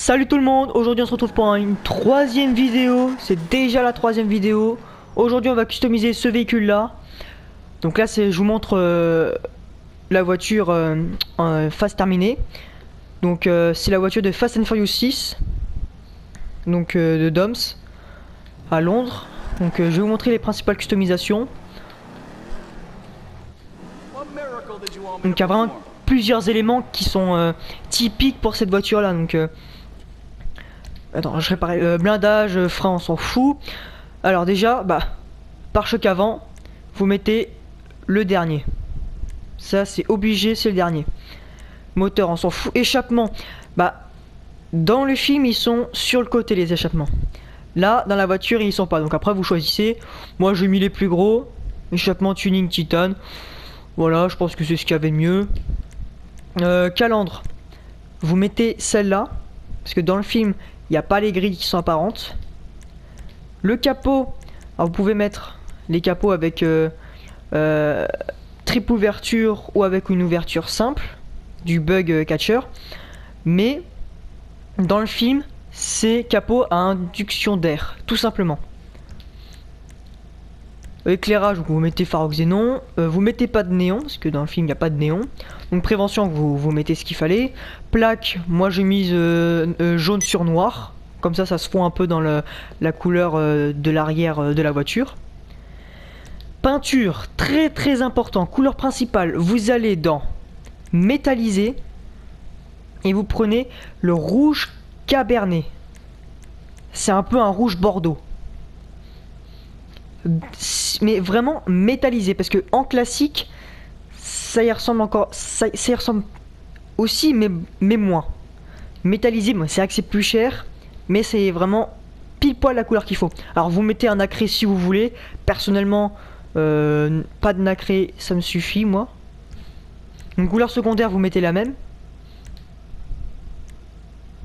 Salut tout le monde, aujourd'hui on se retrouve pour une troisième vidéo. C'est déjà la troisième vidéo. Aujourd'hui on va customiser ce véhicule là. Donc là je vous montre la voiture en phase terminée. Donc c'est la voiture de Fast and Furious 6. Donc de Doms à Londres. Donc je vais vous montrer les principales customisations. Donc il y a vraiment plusieurs éléments qui sont typiques pour cette voiture là. Donc attends, je répare blindage, frein, on s'en fout. Alors déjà, pare-choc avant, vous mettez le dernier. Ça c'est obligé, c'est le dernier. Moteur, on s'en fout. Échappement, dans le film ils sont sur le côté les échappements. Là, dans la voiture ils sont pas. Donc après vous choisissez. Moi j'ai mis les plus gros. Échappement tuning titane. Voilà, je pense que c'est ce qu'il y avait de mieux. Calandre, vous mettez celle-là. Parce que dans le film, il n'y a pas les grilles qui sont apparentes. Le capot, alors vous pouvez mettre les capots avec triple ouverture ou avec une ouverture simple, du bug catcher. Mais dans le film, c'est capot à induction d'air, tout simplement. Éclairage, vous mettez phare xénon. Vous mettez pas de néon, parce que dans le film il n'y a pas de néon. Donc prévention, vous mettez ce qu'il fallait. Plaque, moi j'ai mis jaune sur noir. Comme ça se fond un peu dans la couleur de l'arrière de la voiture. Peinture, très très important. Couleur principale, vous allez dans métallisé. Et vous prenez le rouge cabernet. C'est un peu un rouge bordeaux. Mais vraiment métallisé, parce que en classique ça y ressemble encore, ça y ressemble aussi, mais moins métallisé. Bon, c'est vrai que c'est plus cher, mais c'est vraiment pile poil la couleur qu'il faut. Alors vous mettez un nacré si vous voulez. Personnellement pas de nacré, ça me suffit moi. Une couleur secondaire, vous mettez la même,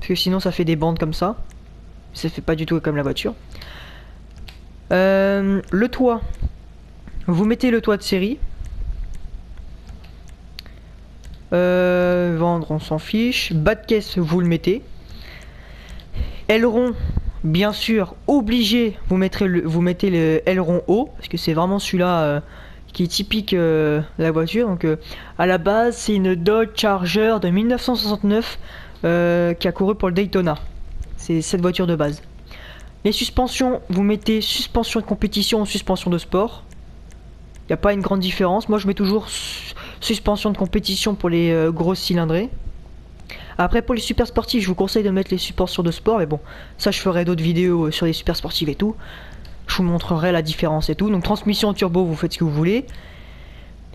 parce que sinon ça fait des bandes comme ça. Ça fait pas du tout comme la voiture. Le toit, vous mettez le toit de série. Vendre, on s'en fiche. Bas de caisse, vous le mettez. Aileron, bien sûr, obligé, vous mettez le aileron haut, parce que c'est vraiment celui-là qui est typique de la voiture. Donc à la base, c'est une Dodge Charger de 1969 qui a couru pour le Daytona. C'est cette voiture de base. Les suspensions, vous mettez suspension de compétition ou suspension de sport. Il n'y a pas une grande différence. Moi je mets toujours suspension de compétition pour les grosses cylindrées. Après pour les super sportifs, je vous conseille de mettre les suspensions de sport. Mais bon, ça je ferai d'autres vidéos sur les super sportifs et tout. Je vous montrerai la différence et tout. Donc transmission turbo, vous faites ce que vous voulez.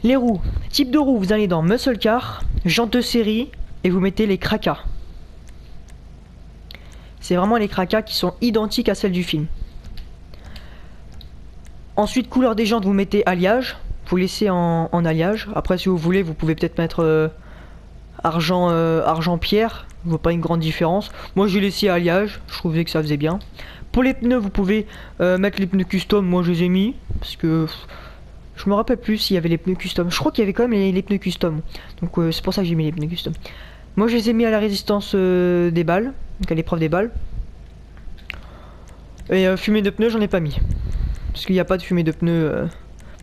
Les roues, type de roue, vous allez dans muscle car, jantes de série et vous mettez les Kraka. C'est vraiment les Kraka qui sont identiques à celles du film. Ensuite, couleur des jantes, vous mettez alliage. Vous laissez en alliage. Après, si vous voulez, vous pouvez peut-être mettre argent pierre. Je vois pas une grande différence. Moi, j'ai laissé alliage. Je trouvais que ça faisait bien. Pour les pneus, vous pouvez mettre les pneus custom. Moi, je les ai mis. Parce que je me rappelle plus s'il y avait les pneus custom. Je crois qu'il y avait quand même les pneus custom. Donc, c'est pour ça que j'ai mis les pneus custom. Moi, je les ai mis à la résistance des balles. Donc, à l'épreuve des balles. Et fumée de pneus, j'en ai pas mis. Parce qu'il n'y a pas de fumée de pneus.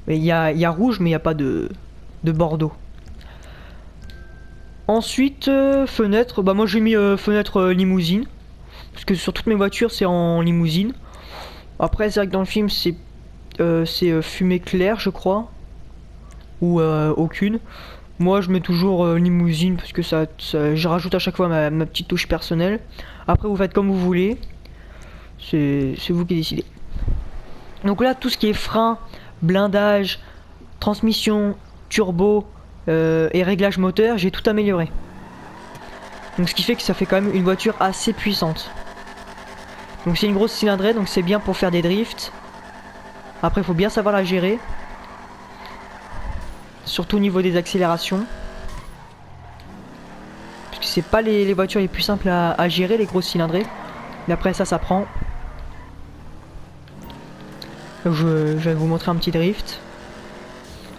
Il y a rouge, mais il n'y a pas de bordeaux. Ensuite, fenêtre. Moi, j'ai mis fenêtre limousine. Parce que sur toutes mes voitures, c'est en limousine. Après, c'est vrai que dans le film, c'est fumée claire, je crois. Ou aucune. Moi, je mets toujours limousine parce que je rajoute à chaque fois ma petite touche personnelle. Après, vous faites comme vous voulez. C'est vous qui décidez. Donc là, tout ce qui est frein, blindage, transmission, turbo et réglage moteur, j'ai tout amélioré. Donc ce qui fait que ça fait quand même une voiture assez puissante. Donc c'est une grosse cylindrée, donc c'est bien pour faire des drifts. Après, il faut bien savoir la gérer. Surtout au niveau des accélérations. Parce que c'est pas les voitures les plus simples à gérer, les grosses cylindrées. Mais après ça prend. Donc je vais vous montrer un petit drift.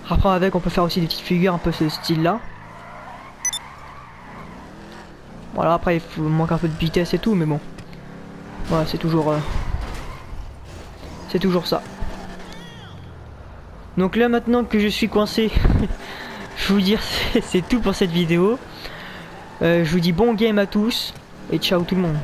Après avec on peut faire aussi des petites figures un peu ce style là. Voilà, après il manque un peu de vitesse et tout, mais bon. Voilà, c'est toujours ça. Donc là maintenant que je suis coincé, je vous dire c'est tout pour cette vidéo. Je vous dis bon game à tous et ciao tout le monde.